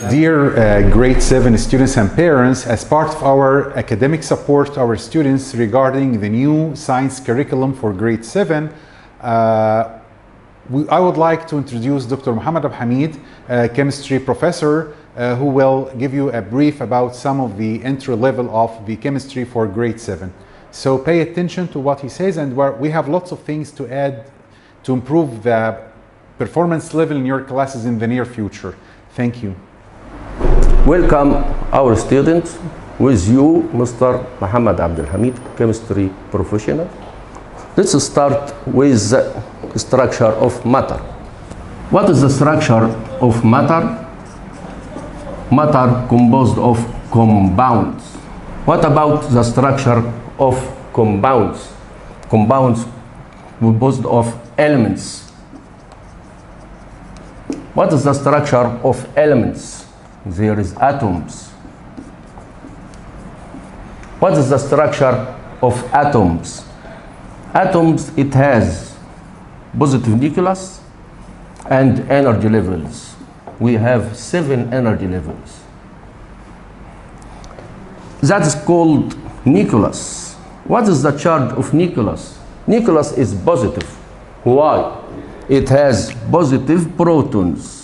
Dear grade 7 students and parents, as part of our academic support to our students regarding the new science curriculum for grade 7, I would like to introduce Dr. Muhammad Abhamid, chemistry professor, who will give you a brief about some of the entry level of the chemistry for grade 7. So pay attention to what he says, and we have lots of things to add to improve the performance level in your classes in the near future. Thank you. Welcome our students. With you, Mr. Muhammad Abdelhamid, chemistry professional. Let's start with the structure of matter. What is the structure of matter? Matter composed of compounds. What about the structure of compounds? Compounds composed of elements. What is the structure of elements? There is atoms. What is the structure of atoms? Atoms, it has positive nucleus and energy levels. We have 7 energy levels. That is called nucleus. What is the charge of nucleus? Nucleus is positive. Why? It has positive protons.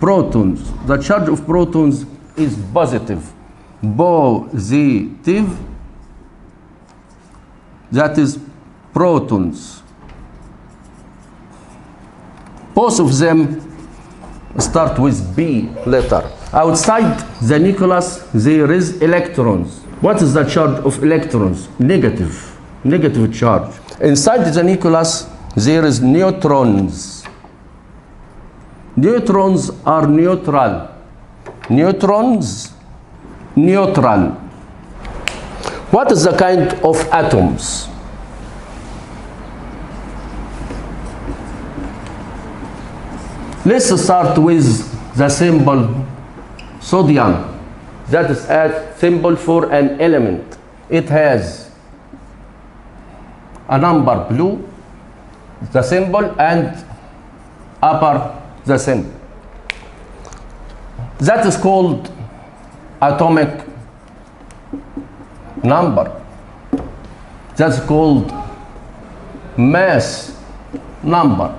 Protons. The charge of protons is positive. Positive. That is protons. Both of them start with B letter. Outside the nucleus, there is electrons. What is the charge of electrons? Negative. Negative charge. Inside the nucleus, there is neutrons. Neutrons are neutral. Neutrons, neutral. What is the kind of atoms? Let's start with the symbol sodium. That is a symbol for an element. It has a number blue, the symbol, and upper the symbol. That is called atomic number. That's called mass number.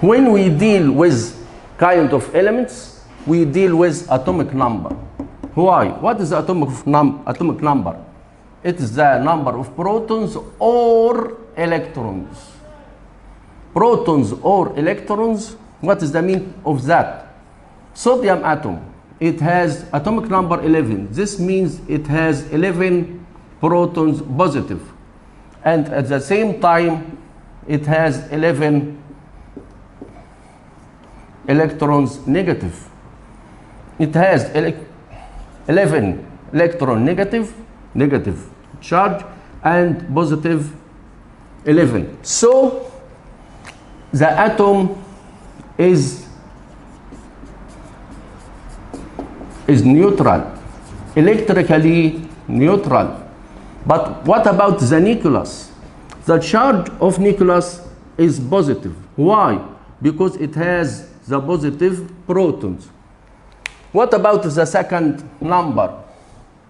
When we deal with kind of elements, we deal with atomic number. Why? What is atomic number? It is the number of protons or electrons. Protons or electrons, what is the meaning of that? Sodium atom, it has atomic number 11. This means it has 11 protons positive. And at the same time, it has 11 electrons negative. It has 11 electron negative charge, and positive 11. So the atom is neutral, electrically neutral. But what about the nucleus? The charge of nucleus is positive. Why? Because it has the positive protons. What about the second number?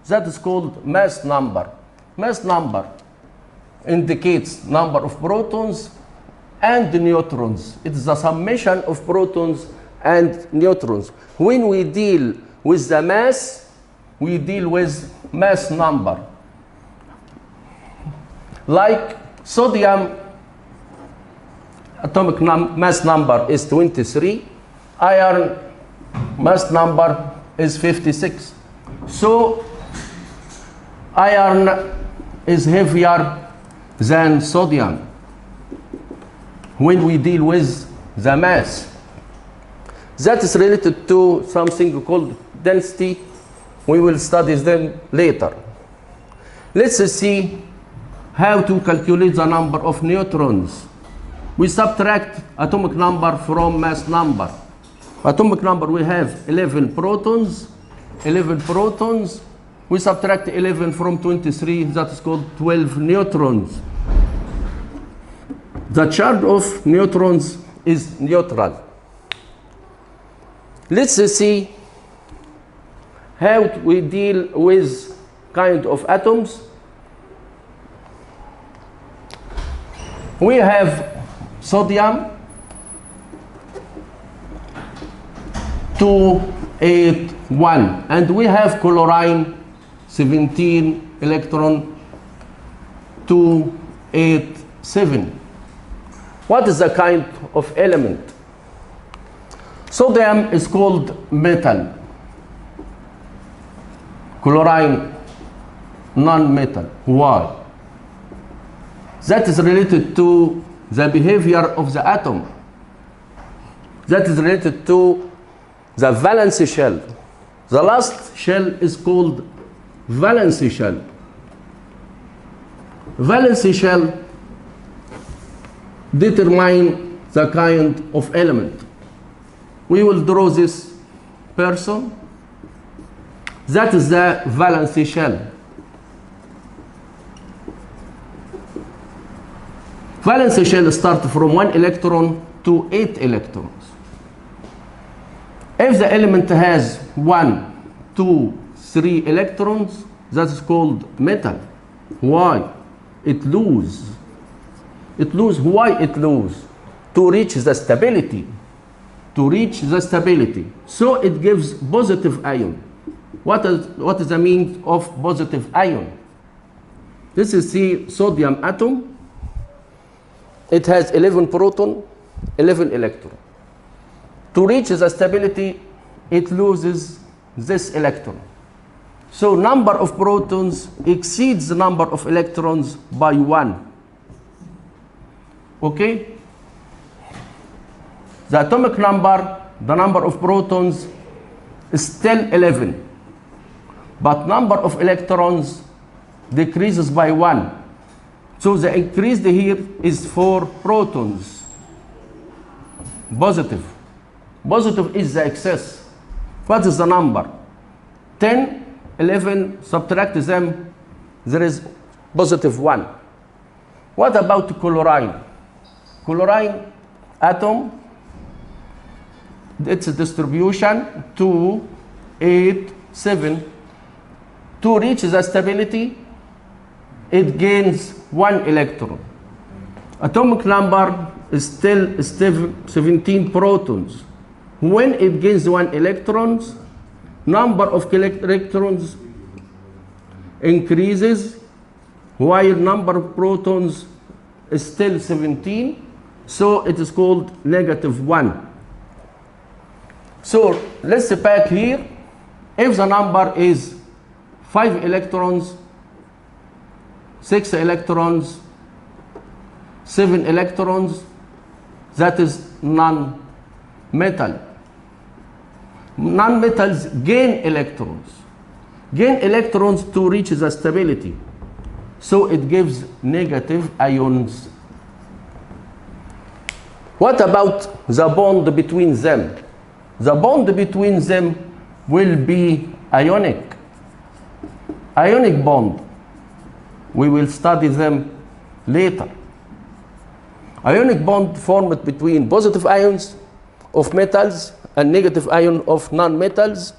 That is called mass number. Mass number indicates number of protons and neutrons. It is the summation of protons and neutrons. When we deal with the mass, we deal with mass number. Like sodium, atomic mass number is 23. Iron mass number is 56. So iron is heavier than sodium when we deal with the mass. That is related to something called density. We will study them later. Let's see how to calculate the number of neutrons. We subtract atomic number from mass number. Atomic number, we have 11 protons. 11 protons. We subtract 11 from 23, that is called 12 neutrons. The charge of neutrons is neutral. Let's see how we deal with kind of atoms. We have sodium 281, and we have chlorine 17 electron 287. What is the kind of element? Sodium is called metal. Chlorine, non-metal. Why? That is related to the behavior of the atom. That is related to the valence shell. The last shell is called valence shell. Valence shell determine the kind of element. We will draw this person. That is the valence shell. Valence shell starts from 1 electron to 8 electrons. If the element has 1, 2, 3 electrons, that is called metal. Why? It loses. It loses. Why it loses? To reach the stability. To reach the stability. So it gives positive ion. What is the meaning of positive ion? This is the sodium atom. It has 11 proton, 11 electron. To reach the stability, it loses this electron. So number of protons exceeds the number of electrons by 1. Okay? The atomic number, the number of protons is still 11. But number of electrons decreases by 1. So the increase here is 4 protons. Positive. Positive is the excess. What is the number? 10, 11, subtract them, there is positive 1. What about chlorine? Chlorine atom, its distribution 2, 8, 7. To reach the stability, it gains 1 electron. Atomic number is still 17 protons. When it gains 1 electron, number of electrons increases while number of protons is still 17. So it is called -1. So let's back here. If the number is 5 electrons, 6 electrons, 7 electrons, that is non-metal. Non-metals gain electrons. Gain electrons to reach the stability. So it gives negative ions. What about the bond between them? The bond between them will be ionic. Ionic bond. We will study them later. Ionic bond formed between positive ions of metals and negative ion of non-metals.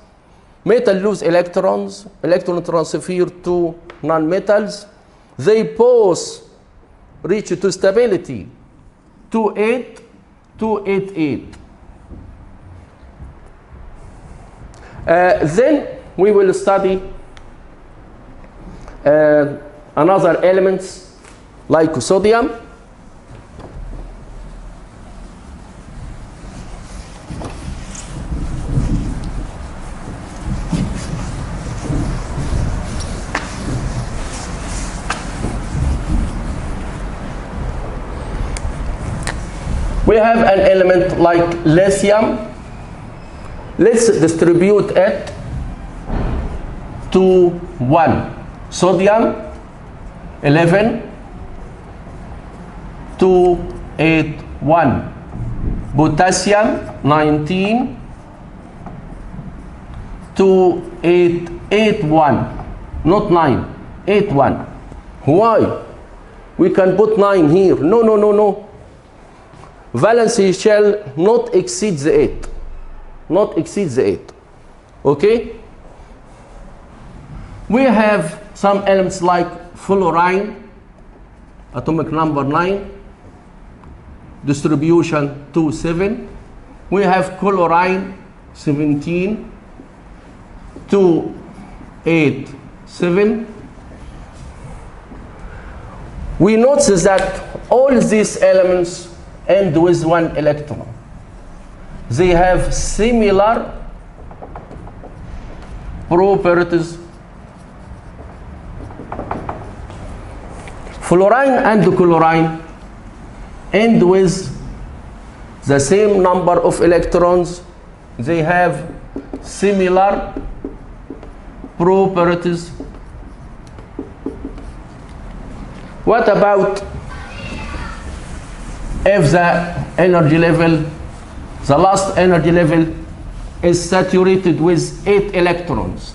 Metal lose electrons. Electron transfer to non-metals. They both reach to stability. 2,8, 2,8,8. Then we will study another elements like sodium. We have an element like lithium. Let's distribute it to 1. Sodium 11, 2, 8, 1. Potassium 19, 2, 8, 8, 1. Not 9, 8, 1. Why? We can put 9 here. No, no, no, no. Valence shell not exceeds the 8. Not exceeds the 8. Okay? We have some elements like fluorine, atomic number 9, distribution 2, 7. We have chlorine, 17, 2, 8, 7. We notice that all these elements end with 1 electron. They have similar properties. Fluorine and chlorine end with the same number of electrons. They have similar properties. What about if the energy level, the last energy level, is saturated with 8 electrons?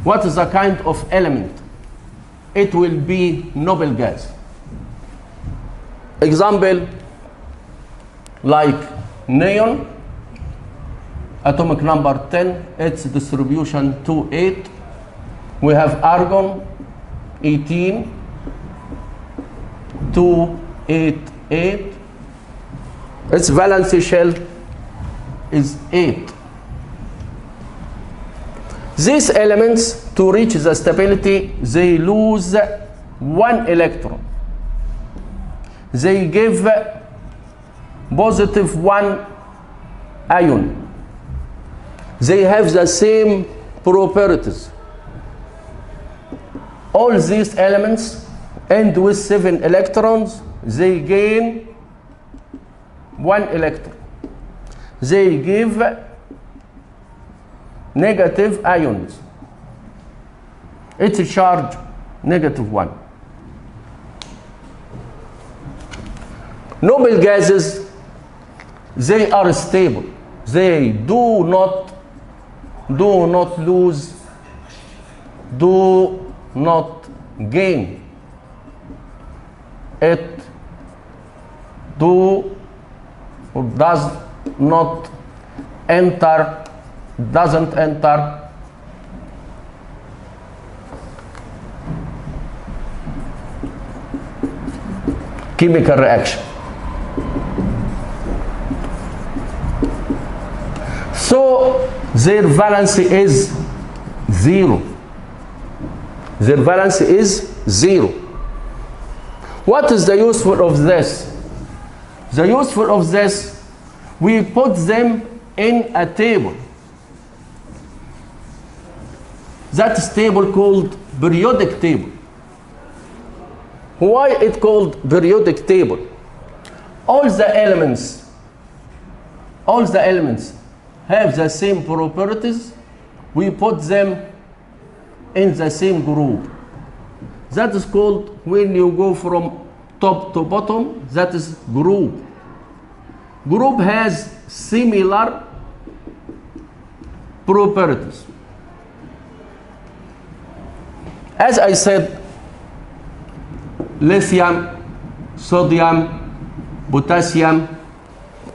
What is the kind of element? It will be noble gas. Example, like neon, atomic number 10, its distribution 2, 8. We have argon, 18, 2, 8, 8. Its valence shell is 8. These elements, to reach the stability, they lose 1 electron. They give positive 1 ion. They have the same properties. All these elements end with 7 electrons. They gain 1 electron. They give negative ions. Its charge negative 1. Noble gases, they are stable. They do not lose, do not gain. It do or does not enter, doesn't enter chemical reaction. So their valence is 0. Their valence is 0. What is the useful of this? The useful of this, we put them in a table. That is table called periodic table. Why it called periodic table? All the elements have the same properties. We put them in the same group. That is called, when you go from top to bottom, that is group. Group has similar properties. As I said, lithium, sodium, potassium,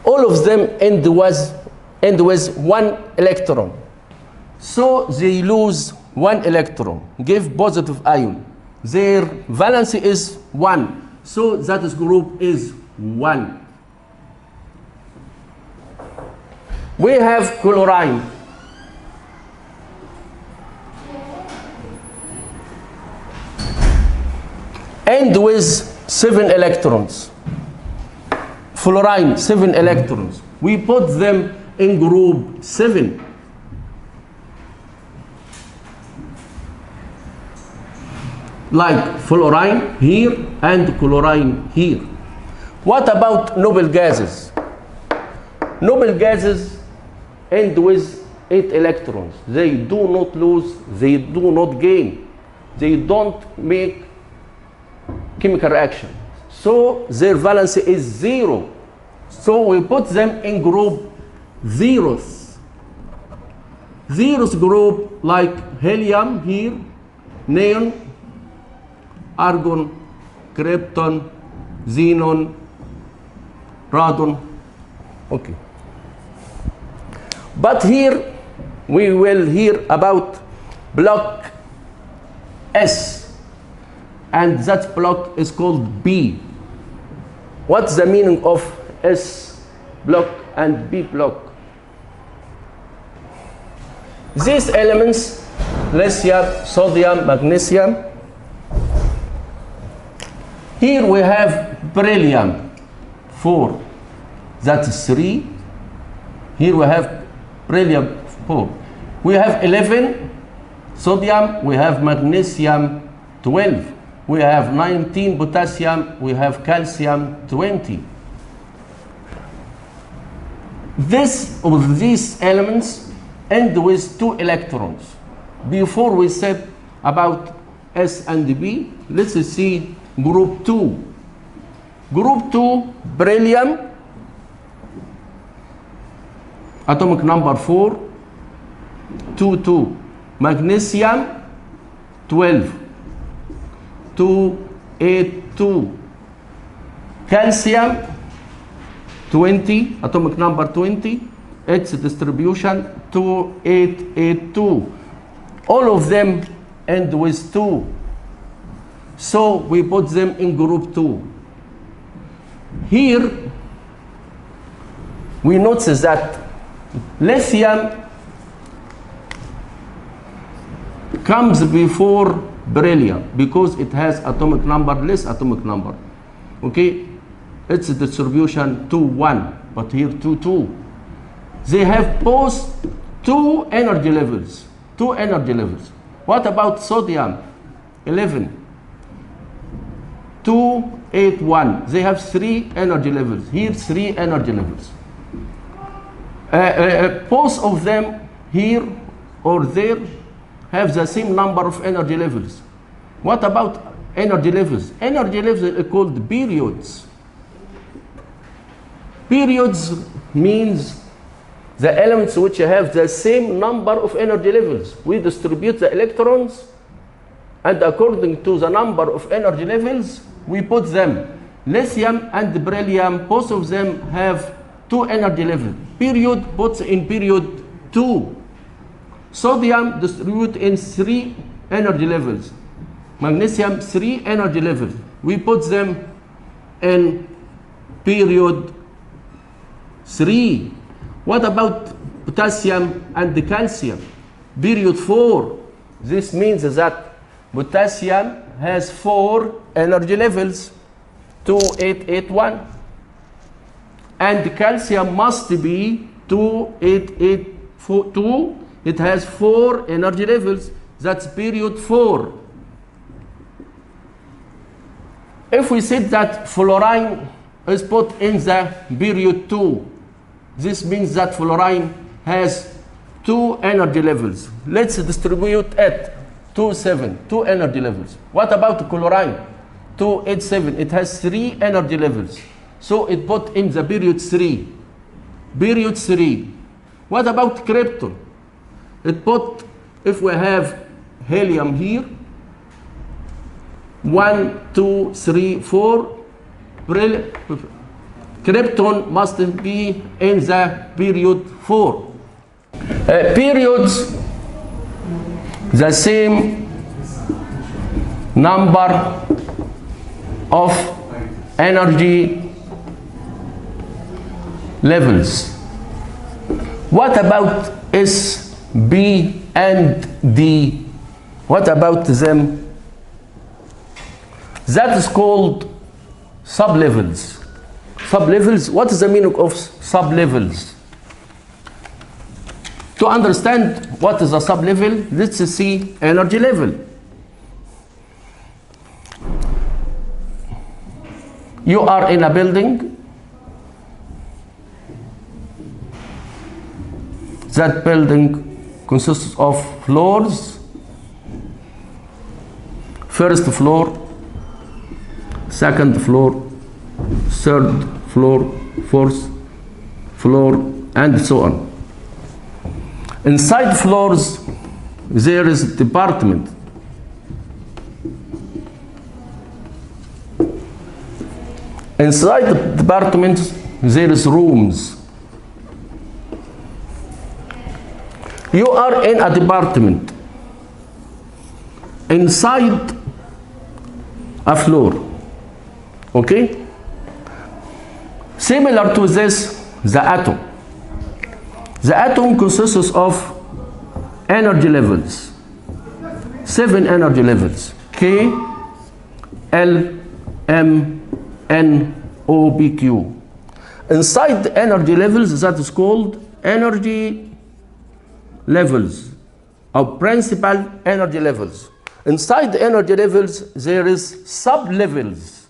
all of them end with 1 electron. So they lose 1 electron, give positive ion. Their valence is 1. So that is group is 1. We have chlorine. End with 7 electrons. Fluorine, 7 electrons. We put them in group 7. Like fluorine here and chlorine here. What about noble gases? Noble gases end with 8 electrons. They do not lose, they do not gain. They don't make chemical reaction. So their valence is 0. So we put them in group zeros. Zeros group like helium here, neon, argon, krypton, xenon, radon. Okay. But here we will hear about block S, and that block is called B. What's the meaning of S block and B block? These elements, lithium, sodium, magnesium. Here we have beryllium, 4. That's 3. Here we have beryllium, 4. We have 11 sodium, we have magnesium, 12. We have 19 potassium, we have calcium, 20. These elements end with 2 electrons. Before we said about S and B, let's see group 2. Group 2, beryllium, atomic number 4, 2, 2. Magnesium, 12, 2, 8, 2. Calcium, 20, atomic number 20. Its distribution, 2, 8, 8, 2. All of them end with 2. So we put them in group 2. Here, we notice that lithium comes before beryllium because it has atomic number, less atomic number. Okay? Its distribution 2, 1, but here 2, 2. They have both 2 energy levels. 2 energy levels. What about sodium? 11. 2, 8, 1. They have 3 energy levels. Here 3 energy levels. Both of them here or there have the same number of energy levels. What about energy levels? Energy levels are called periods. Periods means the elements which have the same number of energy levels. We distribute the electrons, and according to the number of energy levels, we put them. Lithium and beryllium, both of them have 2 energy levels. Period puts in period 2. Sodium distribute in 3 energy levels. Magnesium, 3 energy levels. We put them in period 3. What about potassium and the calcium? Period 4. This means that potassium has 4 energy levels, 2, 8, 8, 1. And the calcium must be 2, 8, 8, 4, 2. It has 4 energy levels. That's period 4. If we said that fluorine is put in the period 2, this means that fluorine has 2 energy levels. Let's distribute it. 2, 7, 2 energy levels. What about chlorine? 2, 8, 7. It has 3 energy levels. So it put in the period 3. Period 3. What about krypton? It put, if we have helium here, 1, 2, 3, 4. Krypton must be in the period 4. Periods, the same number of energy levels. What about S, B, and D? What about them? That is called sublevels. Sublevels, what is the meaning of sublevels? To understand what is a sublevel, let's see energy level. You are in a building. That building consists of floors. First floor, second floor, third floor, fourth floor, and so on. Inside floors, there is department. Inside the departments, there is rooms. You are in a department. inside a floor. Okay? Similar to this, the atom. The atom consists of energy levels, 7 energy levels: K, L, M, N, O, P, Q. Inside the energy levels, that is called energy levels, or principal energy levels. Inside the energy levels, there is sub-levels.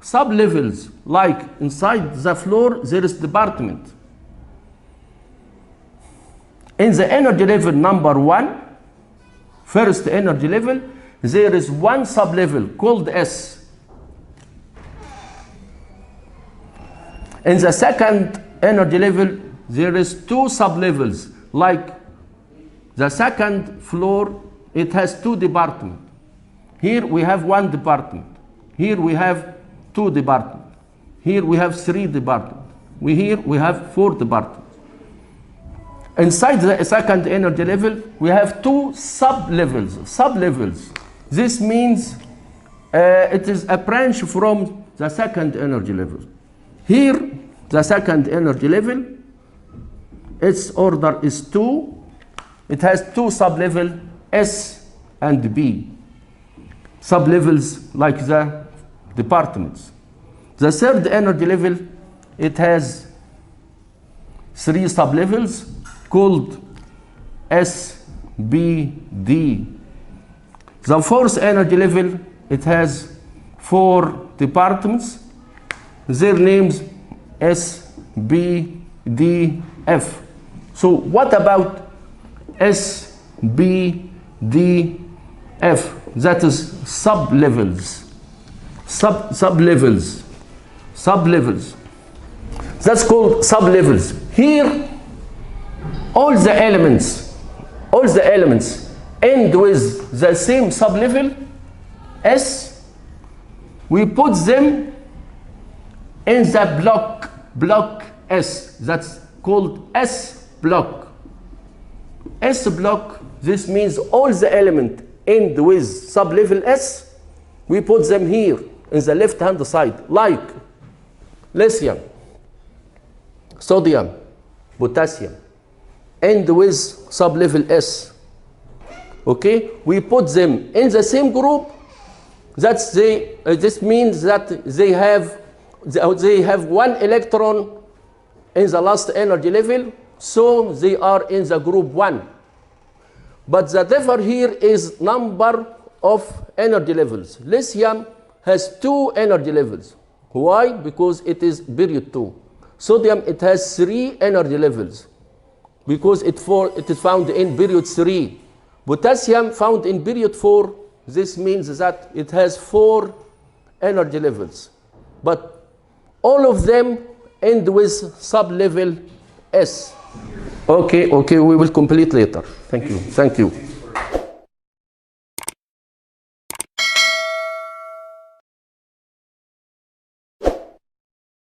Sub-levels, like inside the floor, there is department. In the energy level number 1, first energy level, there is one sub-level called S. In the second energy level, there is 2 sub-levels, like the second floor, it has 2 departments. Here we have 1 department. Here we have 2 departments. Here we have 3 departments. Here we have 4 departments. Inside the second energy level, we have 2 sub-levels. Sub-levels. This means it is a branch from the second energy level. Here, the second energy level, its order is 2. It has 2 sub-levels, S and B. Sub-levels like the departments. The third energy level, it has 3 sub-levels called S, B, D. The fourth energy level, it has 4 departments. Their names S, B, D, F. So what about S, B, D, F? That is sub-levels. Sub-levels. Sub-levels. That's called sub-levels. Here, all the elements end with the same sub-level, S. We put them in the block S. That's called S block. S block, this means all the elements end with sub-level S. We put them here in the left-hand side, like lithium, sodium, potassium, end with sub-level S. Okay, we put them in the same group. That's this means that they have 1 electron in the last energy level, so they are in the group 1. But the difference here is number of energy levels. Lithium has 2 energy levels. Why? Because it is period 2. Sodium, it has 3 energy levels, because it is found in period 3. Potassium found in period 4. This means that it has 4 energy levels. But all of them end with sub-level S. Okay, we will complete later. Thank you.